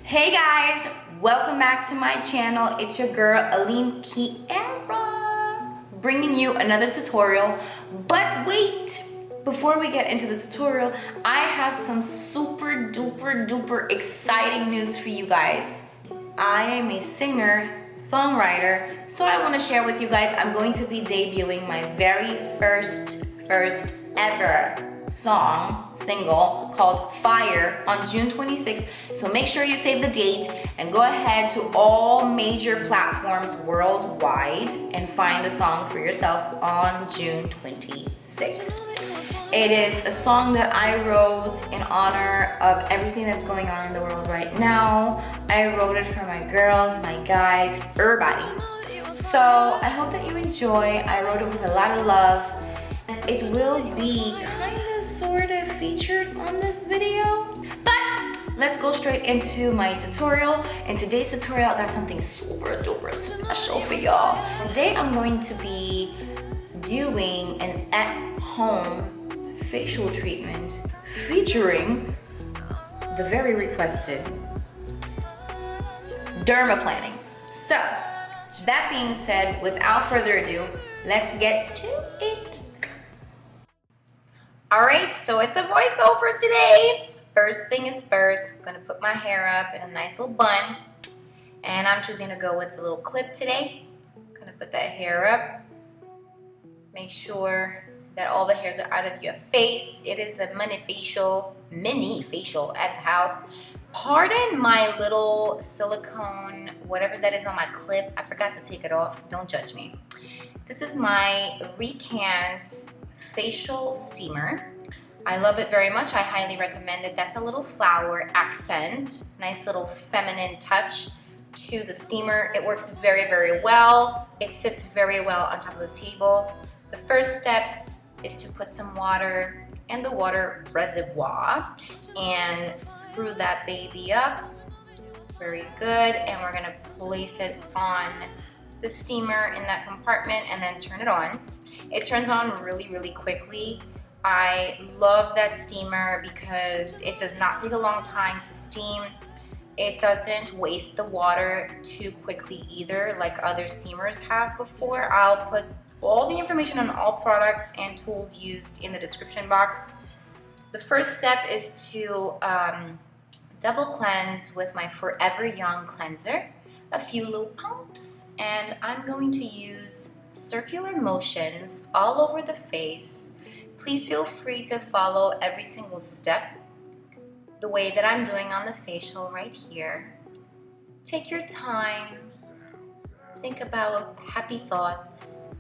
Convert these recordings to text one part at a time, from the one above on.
Hey guys, welcome back to my channel. It's your girl Aline Kiera, bringing you another tutorial. But wait, before we get into the tutorial, I have some super duper exciting news for you guys. I am a singer, songwriter, so I want to share with you guys, I'm going to be debuting my very first ever single called Fire on June 26th. So make sure you save the date and go ahead to all major platforms worldwide and find the song for yourself on June 26th. It is a song that I wrote in honor of everything that's going on in the world right now. I wrote it for my girls, my guys, everybody. So I hope that you enjoy. I wrote it with a lot of love. It will be kind of sort of featured on this video, but let's go straight into my tutorial. In today's tutorial, I got something super duper special for y'all. Today I'm going to be doing an at-home facial treatment featuring the very requested dermaplaning. So that being said, without further ado, let's get to it. Alright, so it's a voiceover today. First thing is first, I'm going to put my hair up in a nice little bun. And I'm choosing to go with a little clip today. I'm going to put that hair up. Make sure that all the hairs are out of your face. It is a mini facial at the house. Pardon my little silicone, whatever that is on my clip. I forgot to take it off. Don't judge me. This is my RICANK facial steamer. I love it very much. I highly recommend it. That's a little flower accent, nice little feminine touch to the steamer. It works very well. It sits very well on top of the table. The first step is to put some water in the water reservoir and screw that baby up. Very good. And we're gonna place it on the steamer in that compartment and then turn it on. It turns on really quickly. I love that steamer because it does not take a long time to steam. It doesn't waste the water too quickly either, like other steamers have before. I'll put all the information on all products and tools used in the description box. The first step is to double cleanse with my Forever Young cleanser. A few little pumps, and I'm going to use circular motions all over the face. Please feel free to follow every single step the way that I'm doing on the facial right here. Take your time. Think about happy thoughts.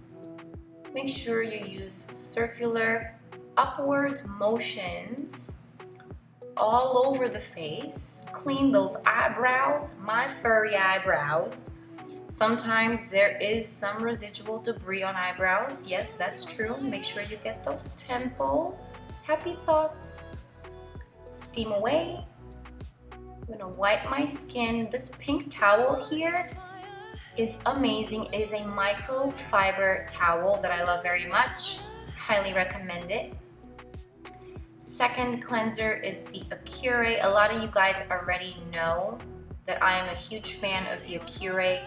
Make sure you use circular upward motions all over the face. Clean those eyebrows, my furry eyebrows. Sometimes there is some residual debris on eyebrows. Yes, that's true. Make sure you get those temples. Happy thoughts. Steam away. I'm gonna wipe my skin. This pink towel here is amazing. It is a microfiber towel that I love very much. Highly recommend it. Second cleanser is the Acure. A lot of you guys already know that I am a huge fan of the Acure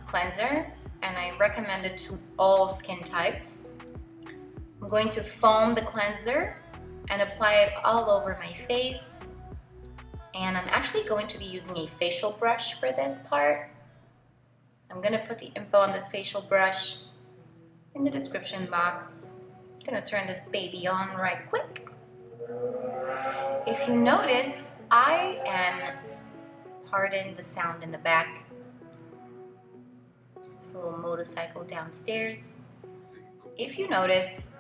cleanser, and I recommend it to all skin types. I'm going to foam the cleanser and apply it all over my face. And I'm actually going to be using a facial brush for this part. I'm going to put the info on this facial brush in the description box. I'm going to turn this baby on right quick. If you notice, I am, pardon the sound in the back, it's a little motorcycle downstairs. If you notice,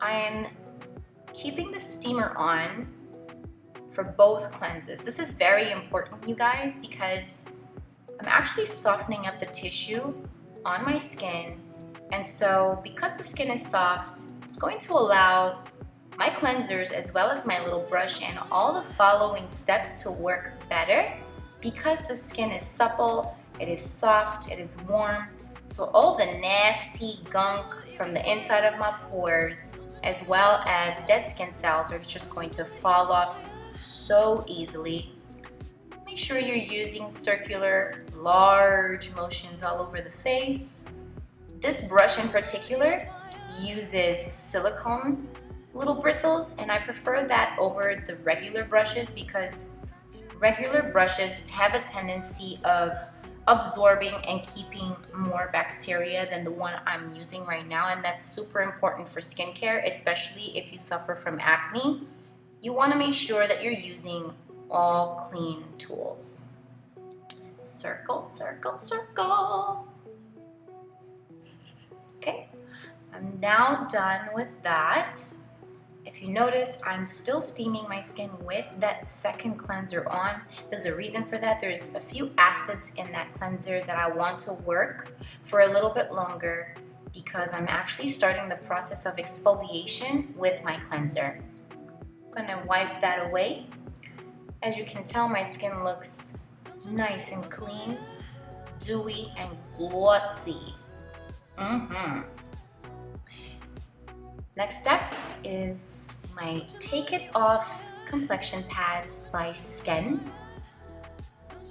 I am keeping the steamer on for both cleanses. This is very important, you guys, because I'm actually softening up the tissue on my skin. And so because the skin is soft, it's going to allow my cleansers as well as my little brush and all the following steps to work better because the skin is supple, it is soft, it is warm. So all the nasty gunk from the inside of my pores as well as dead skin cells are just going to fall off so easily. Make sure you're using circular, large motions all over the face. This brush in particular uses silicone little bristles, and I prefer that over the regular brushes because regular brushes have a tendency of absorbing and keeping more bacteria than the one I'm using right now, and that's super important for skincare, especially if you suffer from acne. You want to make sure that you're using all clean tools. Circle, circle, circle. Okay, I'm now done with that. If you notice, I'm still steaming my skin with that second cleanser on. There's a reason for that. There's a few acids in that cleanser that I want to work for a little bit longer because I'm actually starting the process of exfoliation with my cleanser. I'm gonna wipe that away. As you can tell, my skin looks nice and clean, dewy and glossy. Next step is my Take It Off complexion pads by SKEN.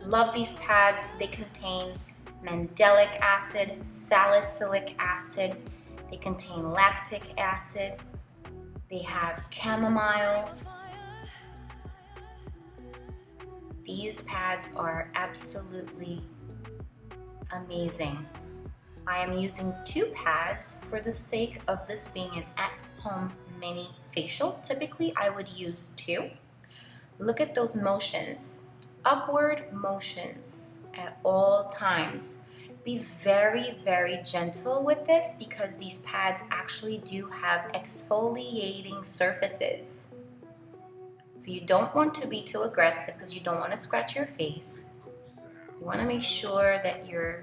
Love these pads. They contain mandelic acid, salicylic acid, they contain lactic acid, they have chamomile. These pads are absolutely amazing. I am using 2 pads for the sake of this being an at-home mini facial. Typically, I would use 2. Look at those motions, upward motions at all times. Be very, very gentle with this because these pads actually do have exfoliating surfaces. So you don't want to be too aggressive because you don't want to scratch your face. You want to make sure that you're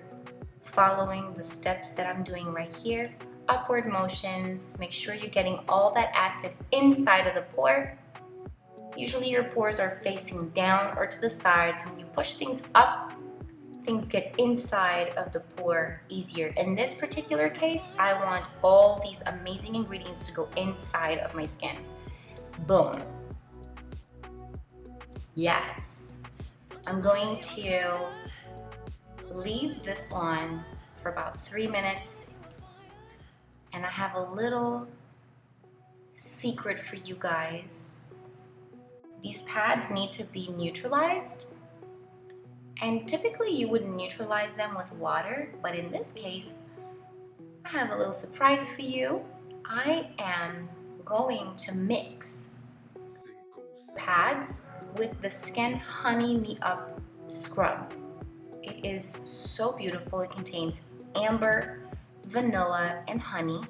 following the steps that I'm doing right here. Upward motions, make sure you're getting all that acid inside of the pore. Usually your pores are facing down or to the sides. When you push things up, things get inside of the pore easier. In this particular case, I want all these amazing ingredients to go inside of my skin. Boom. Yes. I'm going to leave this on for about 3 minutes, and I have a little secret for you guys. These pads need to be neutralized, and typically you would neutralize them with water, but in this case I have a little surprise for you. I am going to mix pads with the SKEN Honey Me Up Scrub. It is so beautiful. It contains amber, vanilla, and honey.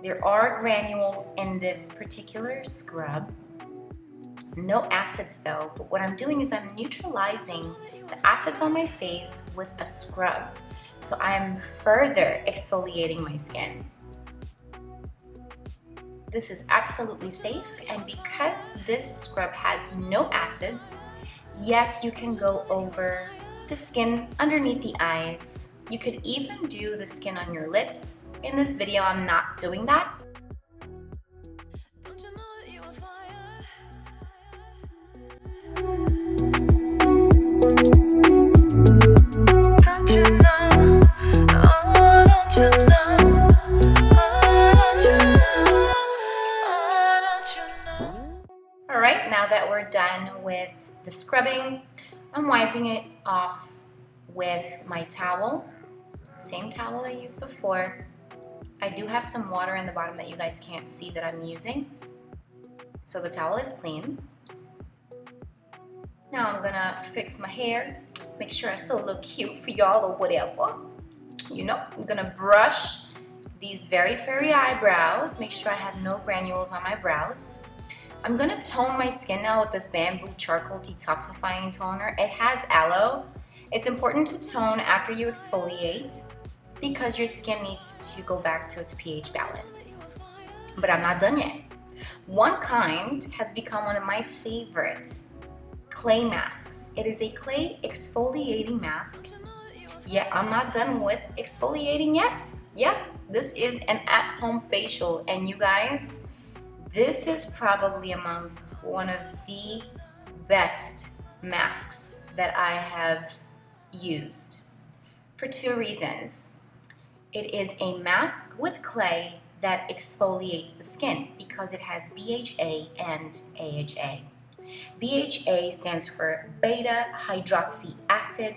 There are granules in this particular scrub. No acids though, but what I'm doing is I'm neutralizing the acids on my face with a scrub. So I'm further exfoliating my skin. This is absolutely safe, and because this scrub has no acids, yes, you can go over the skin underneath the eyes. You could even do the skin on your lips. In this video, I'm not doing that. Alright, now that we're done with the scrubbing, I'm wiping it off with my towel. Same towel I used before. I do have some water in the bottom that you guys can't see that I'm using. So the towel is clean. Now I'm gonna fix my hair. Make sure I still look cute for y'all or whatever. You know, I'm gonna brush these very furry eyebrows. Make sure I have no granules on my brows. I'm gonna tone my skin now with this Bamboo Charcoal Detoxifying Toner. It has aloe. It's important to tone after you exfoliate because your skin needs to go back to its pH balance. But I'm not done yet. ONEKIND has become one of my favorite clay masks. It is a clay exfoliating mask. Yeah, I'm not done with exfoliating yet. Yeah, this is an at-home facial, and you guys, this is probably amongst one of the best masks that I have used for 2 reasons. It is a mask with clay that exfoliates the skin because it has BHA and AHA. BHA stands for beta hydroxy acid,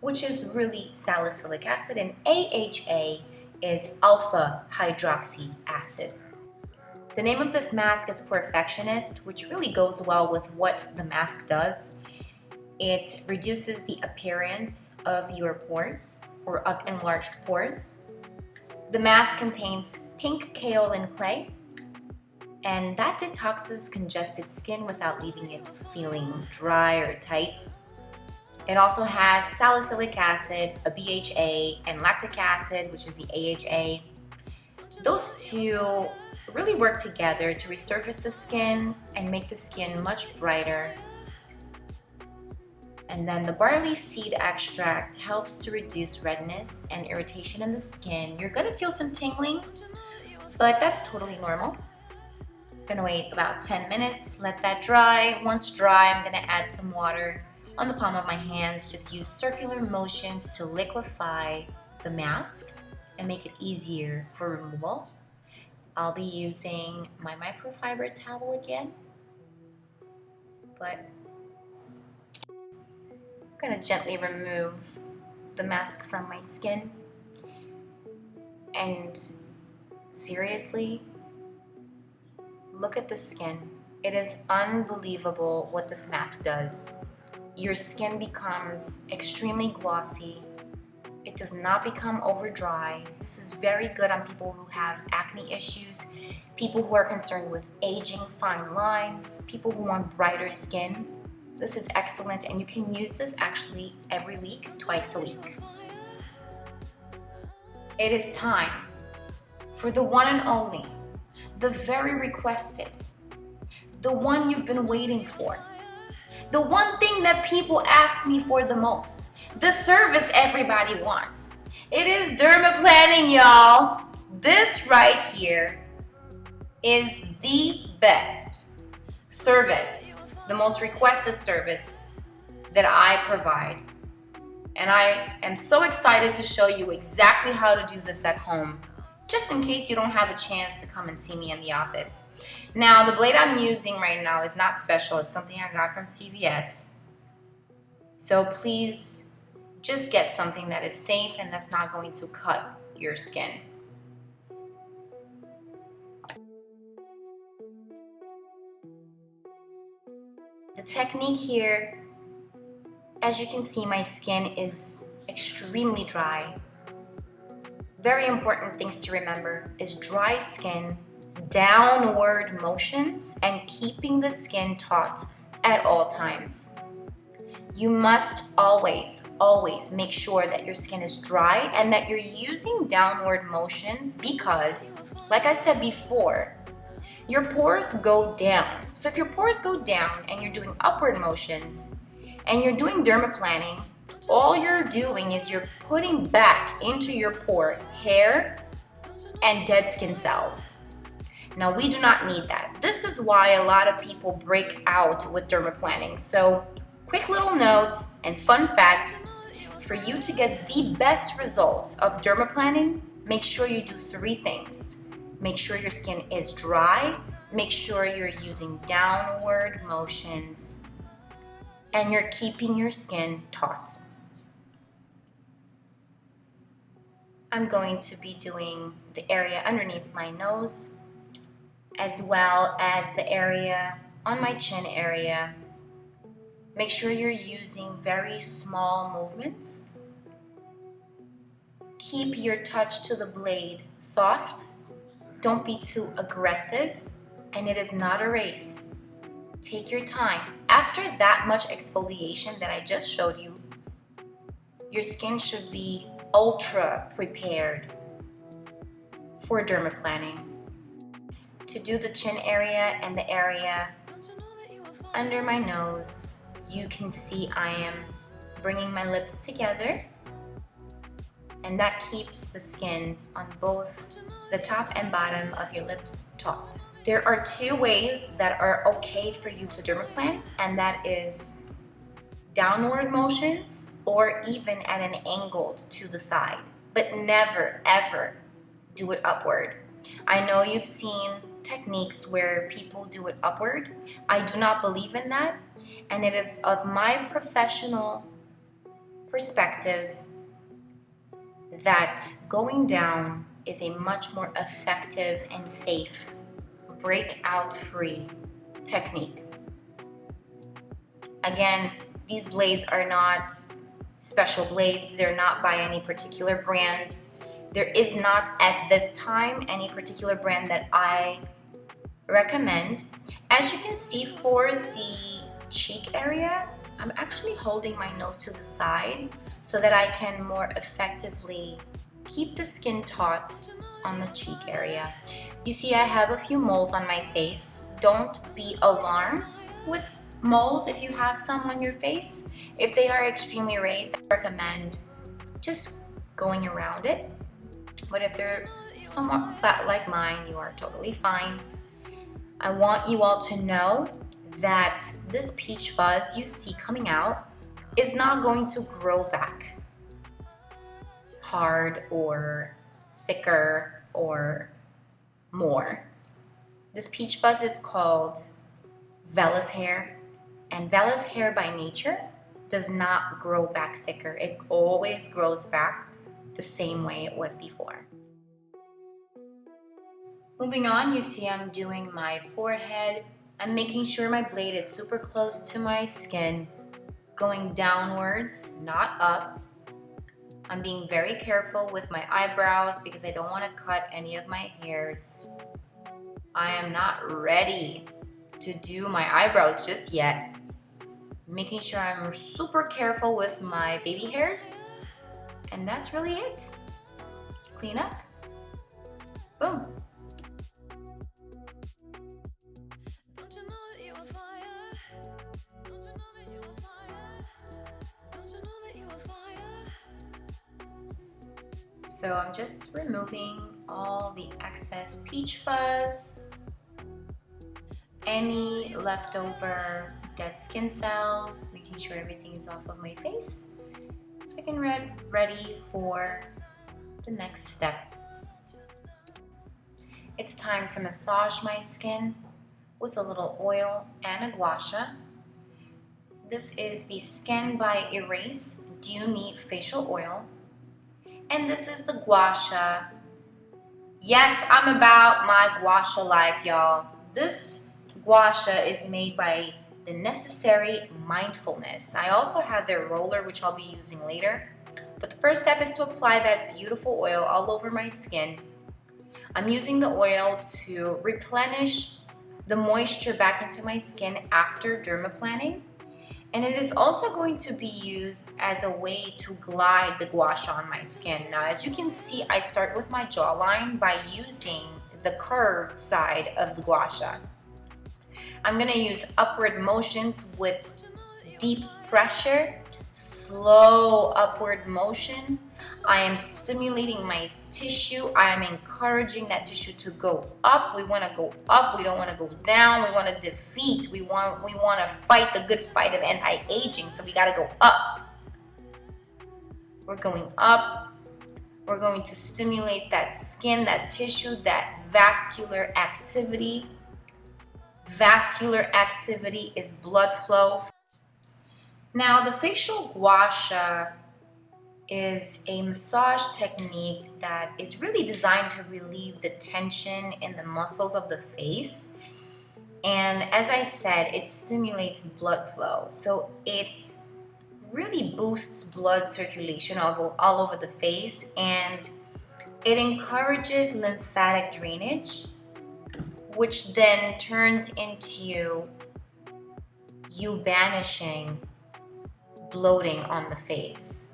which is really salicylic acid, and AHA is alpha hydroxy acid. The name of this mask is Perfectionist, which really goes well with what the mask does. It reduces the appearance of your pores or of enlarged pores. The mask contains pink kaolin clay, and that detoxes congested skin without leaving it feeling dry or tight. It also has salicylic acid, a BHA, and lactic acid, which is the AHA. Those two really work together to resurface the skin and make the skin much brighter. And then the barley seed extract helps to reduce redness and irritation in the skin. You're gonna feel some tingling, but that's totally normal. I'm gonna wait about 10 minutes, let that dry. Once dry, I'm gonna add some water on the palm of my hands. Just use circular motions to liquefy the mask and make it easier for removal. I'll be using my microfiber towel again, but I'm gonna gently remove the mask from my skin. And seriously, look at the skin. It is unbelievable what this mask does. Your skin becomes extremely glossy. It does not become over dry. This is very good on people who have acne issues, people who are concerned with aging, fine lines, people who want brighter skin. This is excellent, and you can use this actually every week, twice a week. It is time for the one and only, the very requested, the one you've been waiting for, the one thing that people ask me for the most, the service everybody wants. It is Dermaplaning, y'all. This right here is the best service, the most requested service that I provide. And I am so excited to show you exactly how to do this at home, just in case you don't have a chance to come and see me in the office. Now, the blade I'm using right now is not special. It's something I got from CVS. So please just get something that is safe and that's not going to cut your skin. The technique here, as you can see, my skin is extremely dry. Very important things to remember is dry skin, downward motions, and keeping the skin taut at all times. You must always, always make sure that your skin is dry and that you're using downward motions because, like I said before, your pores go down. So if your pores go down and you're doing upward motions and you're doing dermaplaning, all you're doing is you're putting back into your pore hair and dead skin cells. Now, we do not need that. This is why a lot of people break out with dermaplaning. So, quick little note and fun fact, for you to get the best results of dermaplaning, make sure you do 3 things. Make sure your skin is dry, make sure you're using downward motions, and you're keeping your skin taut. I'm going to be doing the area underneath my nose, as well as the area on my chin area. Make sure you're using very small movements. Keep your touch to the blade soft. Don't be too aggressive, and it is not a race. Take your time. After that much exfoliation that I just showed you, your skin should be ultra prepared for dermaplaning. To do the chin area and the area under my nose, you can see I am bringing my lips together, and that keeps the skin on both the top and bottom of your lips taut. There are 2 ways that are okay for you to dermaplan, and that is downward motions or even at an angle to the side, but never ever do it upward. I know you've seen techniques where people do it upward. I do not believe in that, and it is of my professional perspective that going down is a much more effective and safe, breakout free technique. Again, these blades are not special blades. They're not by any particular brand. There is not at this time any particular brand that I recommend. As you can see, for the cheek area, I'm actually holding my nose to the side so that I can more effectively keep the skin taut on the cheek area. You see, I have a few moles on my face. Don't be alarmed with moles if you have some on your face. If they are extremely raised, I recommend just going around it. But if they're somewhat flat like mine, you are totally fine. I want you all to know that this peach fuzz you see coming out is not going to grow back hard or thicker or more. This peach fuzz is called vellus hair, and vellus hair by nature does not grow back thicker. It always grows back the same way it was before. Moving on, you see I'm doing my forehead. I'm making sure my blade is super close to my skin, going downwards, not up. I'm being very careful with my eyebrows because I don't want to cut any of my hairs. I am not ready to do my eyebrows just yet. Making sure I'm super careful with my baby hairs. And that's really it. Clean up. Boom. So I'm just removing all the excess peach fuzz, any leftover dead skin cells, making sure everything is off of my face so I can get ready for the next step. It's time to massage my skin with a little oil and a gua sha. This is the Skin by Erase Dew Meat Facial Oil. And this is the gua sha. Yes, I'm about my gua sha life, y'all. This gua sha is made by the NECESSARYMINDFULNESS. I also have their roller, which I'll be using later. But the first step is to apply that beautiful oil all over my skin. I'm using the oil to replenish the moisture back into my skin after dermaplaning. And it is also going to be used as a way to glide the gua sha on my skin. Now, as you can see, I start with my jawline by using the curved side of the gua sha. I'm going to use upward motions with deep pressure, slow upward motion. I am stimulating my tissue. I am encouraging that tissue to go up. We want to go up. We don't want to go down. We want to defeat. We want to fight the good fight of anti-aging. So we got to go up. We're going up. We're going to stimulate that skin, that tissue, that vascular activity. Vascular activity is blood flow. Now, the facial gua sha is a massage technique that is really designed to relieve the tension in the muscles of the face. And as I said, it stimulates blood flow. So it really boosts blood circulation all over the face, and it encourages lymphatic drainage, which then turns into you banishing bloating on the face.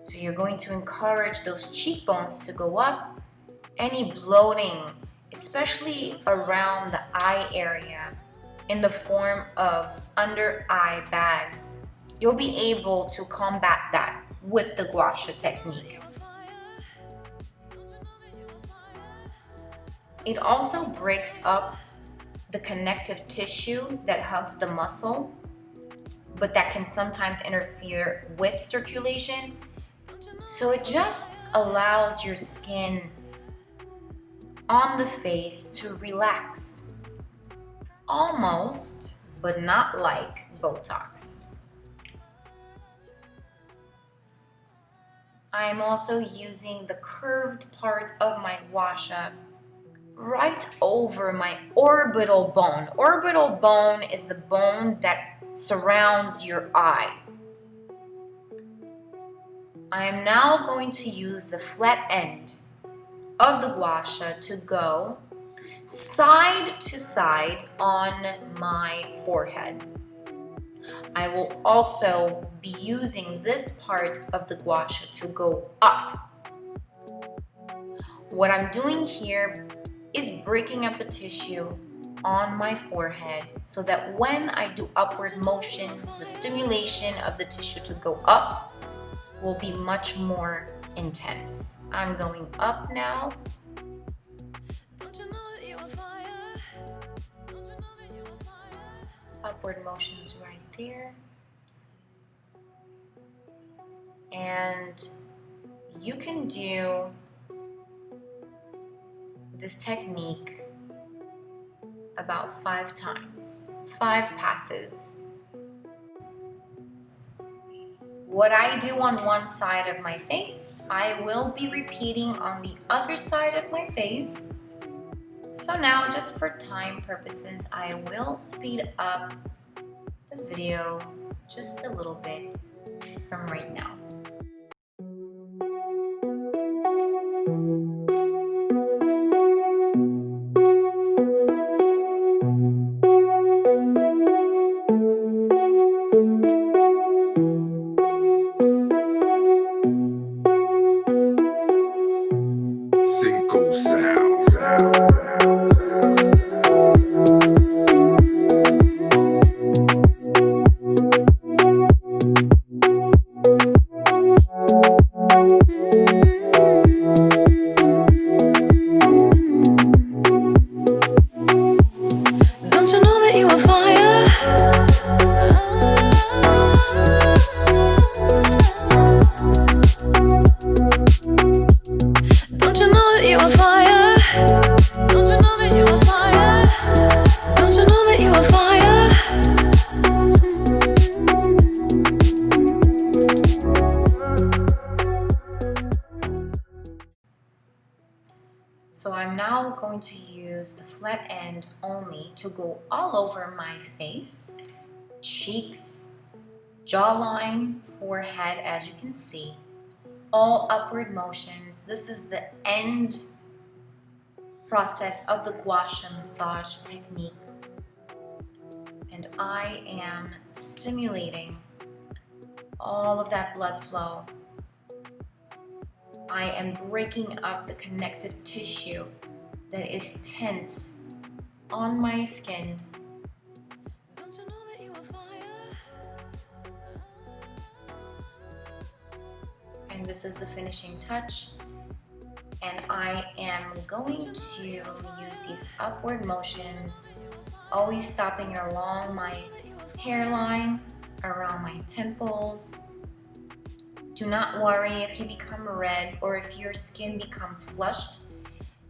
So you're going to encourage those cheekbones to go up. Any bloating, especially around the eye area in the form of under eye bags, you'll be able to combat that with the gua sha technique. It also breaks up the connective tissue that hugs the muscle, but that can sometimes interfere with circulation. So it just allows your skin on the face to relax. Almost, but not like Botox. I'm also using the curved part of my gua sha right over my orbital bone. Orbital bone is the bone that surrounds your eye. I am now going to use the flat end of the gua sha to go side to side on my forehead. I will also be using this part of the gua sha to go up. What I'm doing here is breaking up the tissue on my forehead so that when I do upward motions, the stimulation of the tissue to go up will be much more intense. I'm going up now. Upward motions right there. And you can do this technique about 5 times, 5 passes. What I do on one side of my face, I will be repeating on the other side of my face. So now, just for time purposes, I will speed up the video just a little bit from right now. So I'm now going to use the flat end only to go all over my face, cheeks, jawline, forehead, as you can see, all upward motions. This is the end process of the gua sha massage technique. And I am stimulating all of that blood flow. I am breaking up the connective tissue that is tense on my skin. And this is the finishing touch. And I am going to use these upward motions, always stopping along my hairline, around my temples. Do not worry if you become red or if your skin becomes flushed.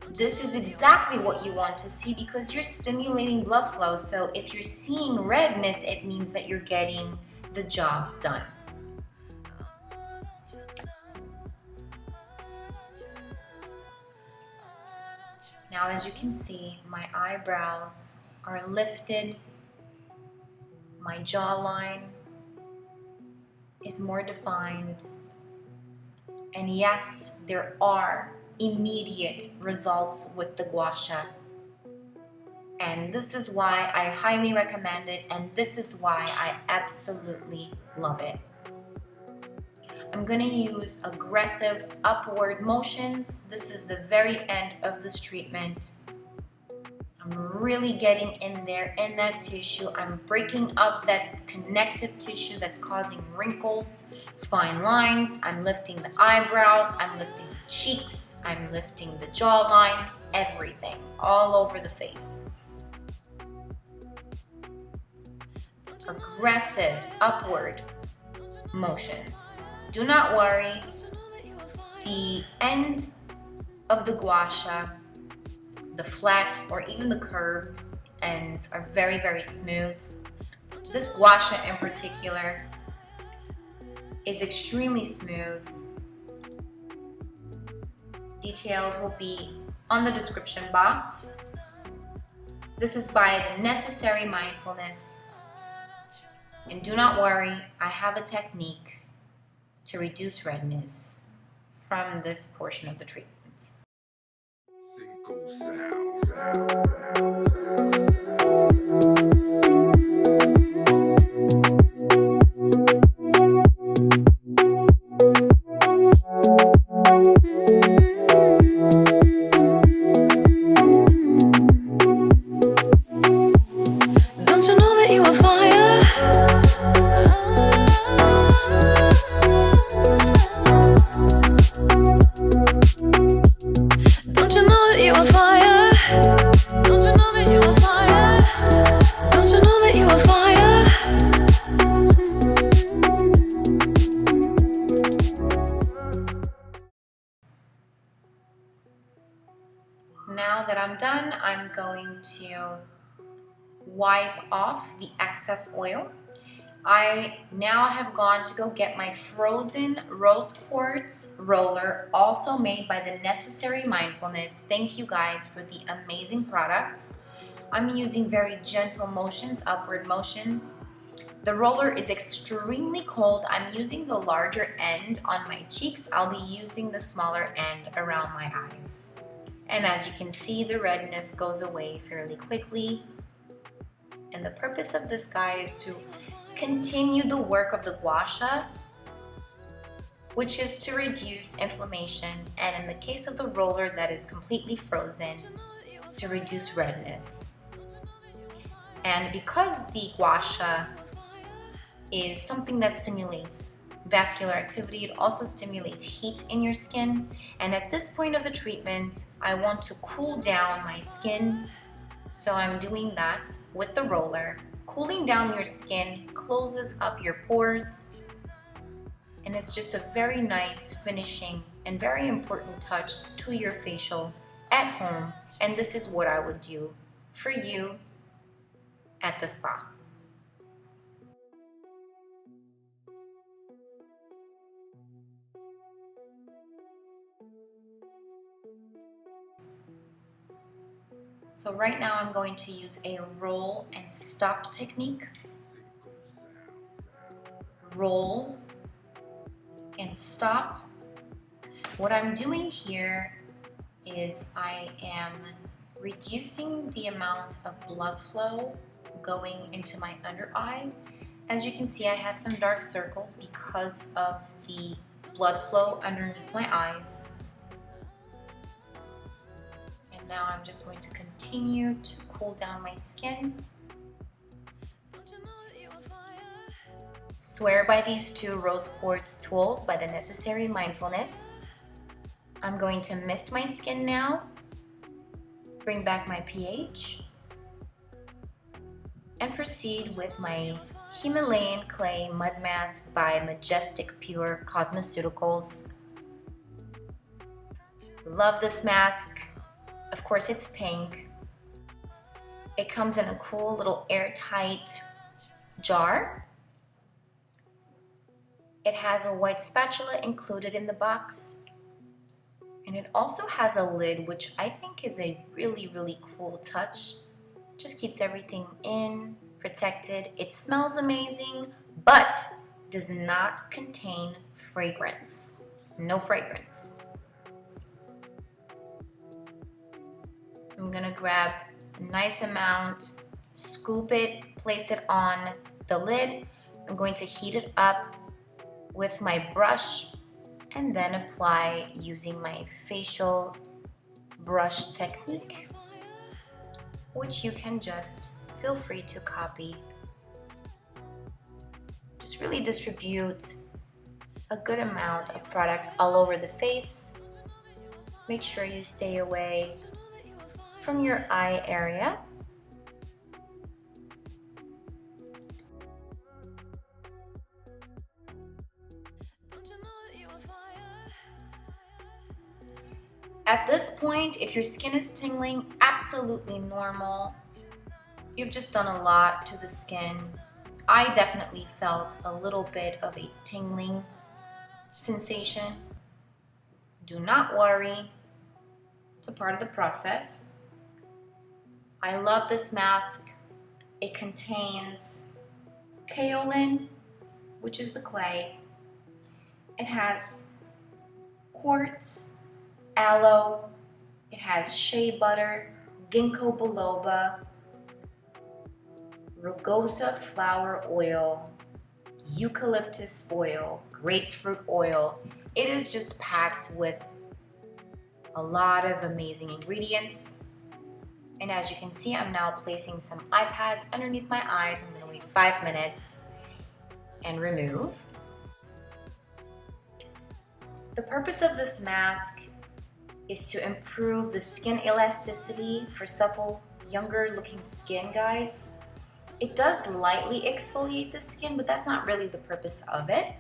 This is exactly what you want to see because you're stimulating blood flow. So if you're seeing redness, it means that you're getting the job done. Now, as you can see, my eyebrows are lifted. My jawline is more defined. And yes, there are immediate results with the gua sha. And this is why I highly recommend it, and this is why I absolutely love it. I'm gonna use aggressive upward motions. This is the very end of this treatment. I'm really getting in there in that tissue. I'm breaking up that connective tissue that's causing wrinkles, fine lines. I'm lifting the eyebrows, I'm lifting the cheeks, I'm lifting the jawline, everything, all over the face. aggressive upward motions. Do not worry, the end of the gua sha, the flat or even the curved ends are very, very smooth. This gua sha in particular is extremely smooth. Details will be on the description box. This is by the Necessary Mindfulness. And do not worry, I have a technique to reduce redness from this portion of the treatment. Don't you know that you are fire? Don't you know that you are fire? Don't you know that you are fire? Don't you know that you are fire? Now that I'm done, I'm going to wipe off the excess oil. I now have gone to go get my frozen rose quartz roller, also made by the Necessary Mindfulness. Thank you guys for the amazing products. I'm using very gentle motions, upward motions. The roller is extremely cold. I'm using the larger end on my cheeks. I'll be using the smaller end around my eyes. And as you can see, the redness goes away fairly quickly. And the purpose of this guy is to continue the work of the gua sha, which is to reduce inflammation, and in the case of the roller that is completely frozen, to reduce redness. And because the gua sha is something that stimulates vascular activity, it also stimulates heat in your skin, and at this point of the treatment I want to cool down my skin, so I'm doing that with the roller. Cooling down your skin closes up your pores, and it's just a very nice finishing and very important touch to your facial at home, and this is what I would do for you at the spa. So right now I'm going to use a roll and stop technique. Roll and stop. What I'm doing here is I am reducing the amount of blood flow going into my under eye. As you can see, I have some dark circles because of the blood flow underneath my eyes. And now I'm just going to continue to cool down my skin. Swear by these two rose quartz tools by the Necessary Mindfulness. I'm going to mist my skin now, bring back my pH, and proceed with my Himalayan Clay Mud Mask by MAJESTIC Pure Cosmeceuticals. Love this mask. Of course, it's pink. It comes in a cool little airtight jar. It has a white spatula included in the box. And it also has a lid, which I think is a really, really cool touch. Just keeps everything in, protected. It smells amazing, but does not contain fragrance. No fragrance. I'm gonna grab a nice amount, scoop it, place it on the lid. I'm going to heat it up with my brush and then apply using my facial brush technique, which you can just feel free to copy. Just really distribute a good amount of product all over the face. Make sure you stay away from your eye area. At this point, if your skin is tingling, absolutely normal. You've just done a lot to the skin. I definitely felt a little bit of a tingling sensation. Do not worry. It's a part of the process. I love this mask. It contains kaolin, which is the clay. It has quartz, aloe, it has shea butter, ginkgo biloba, rugosa flower oil, eucalyptus oil, grapefruit oil. It is just packed with a lot of amazing ingredients. And as you can see, I'm now placing some eye pads underneath my eyes. I'm going to wait 5 minutes and remove. The purpose of this mask is to improve the skin elasticity for supple, younger looking skin, guys. It does lightly exfoliate the skin, but that's not really the purpose of it.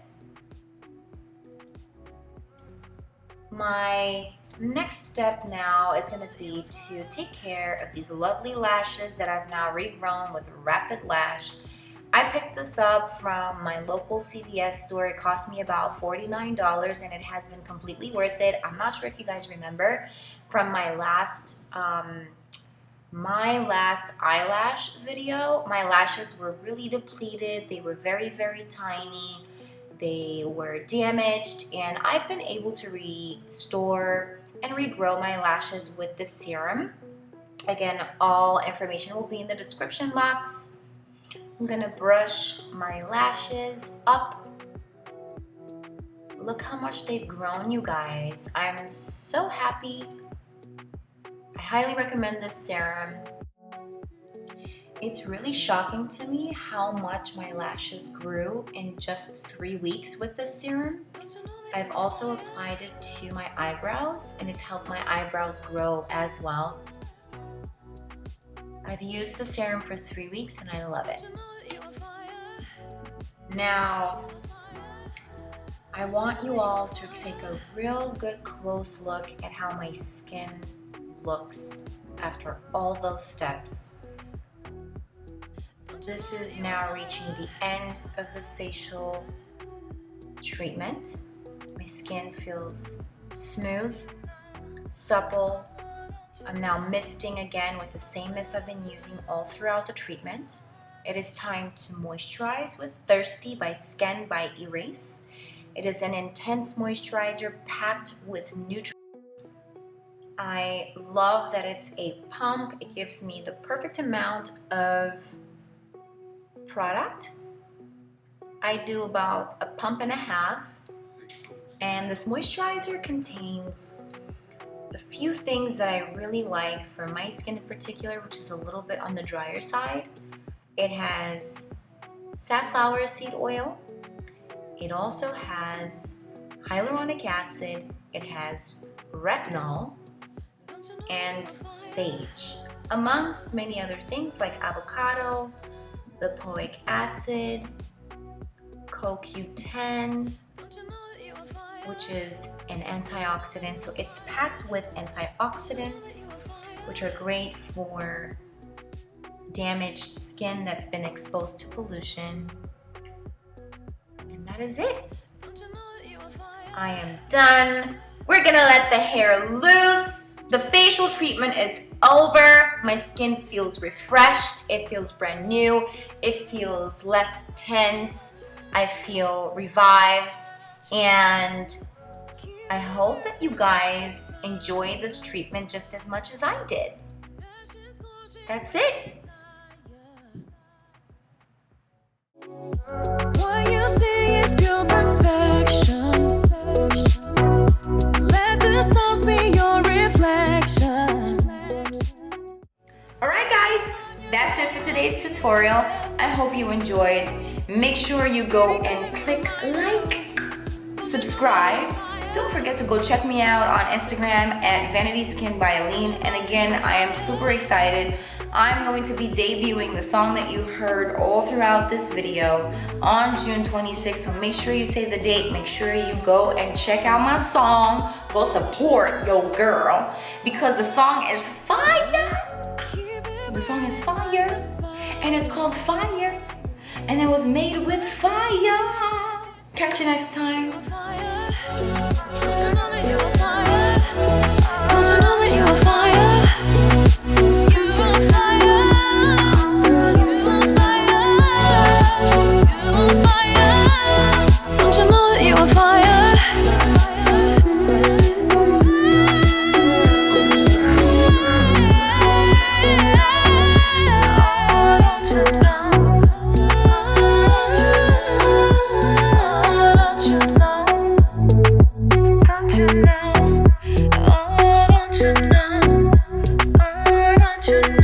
My next step now is going to be to take care of these lovely lashes that I've now regrown with RAPIDLASH. I picked this up from my local CVS store. It cost me about $49 and it has been completely worth it. I'm not sure if you guys remember from my last eyelash video. My lashes were really depleted. They were very, very tiny. They were damaged, and I've been able to restore and regrow my lashes with this serum. Again, all information will be in the description box. I'm gonna brush my lashes up. Look how much they've grown, you guys. I'm so happy. I highly recommend this serum. It's really shocking to me how much my lashes grew in just 3 weeks with this serum. I've also applied it to my eyebrows and it's helped my eyebrows grow as well. I've used the serum for 3 weeks and I love it. Now, I want you all to take a real good close look at how my skin looks after all those steps. This is now reaching the end of the facial treatment. My skin feels smooth, supple. I'm now misting again with the same mist I've been using all throughout the treatment. It is time to moisturize with Thirsty by SKEN by Erase. It is an intense moisturizer packed with nutrients. I love that it's a pump. It gives me the perfect amount of product. I do about a pump and a half, and this moisturizer contains a few things that I really like for my skin in particular, which is a little bit on the drier side. It has safflower seed oil. It also has hyaluronic acid. It has retinol and sage, amongst many other things like avocado, lipoic acid, CoQ10, which is an antioxidant. So it's packed with antioxidants, which are great for damaged skin that's been exposed to pollution. And that is it. I am done. We're gonna let the hair loose. The facial treatment is over. My skin feels refreshed. It feels brand new. It feels less tense. I feel revived. And I hope that you guys enjoy this treatment just as much as I did. That's it. What you see is pure perfection. Let the stars be your reflection. Alright guys, that's it for today's tutorial. I hope you enjoyed. Make sure you go and click like, subscribe. Don't forget to go check me out on Instagram at Vanity Skin by Aline. And again, I am super excited I'm going to be debuting the song that you heard all throughout this video on June 26th. So make sure you save the date. Make sure you go and check out my song. Go support your girl because the song is fire. The song is fire. And it's called Fire. And it was made with fire. Catch you next time. Don't you know that you're a fire? Don't you know that you're a fire? You're on fire. You're on fire. You're on fire. Don't you know that you're a fire? Don't you know?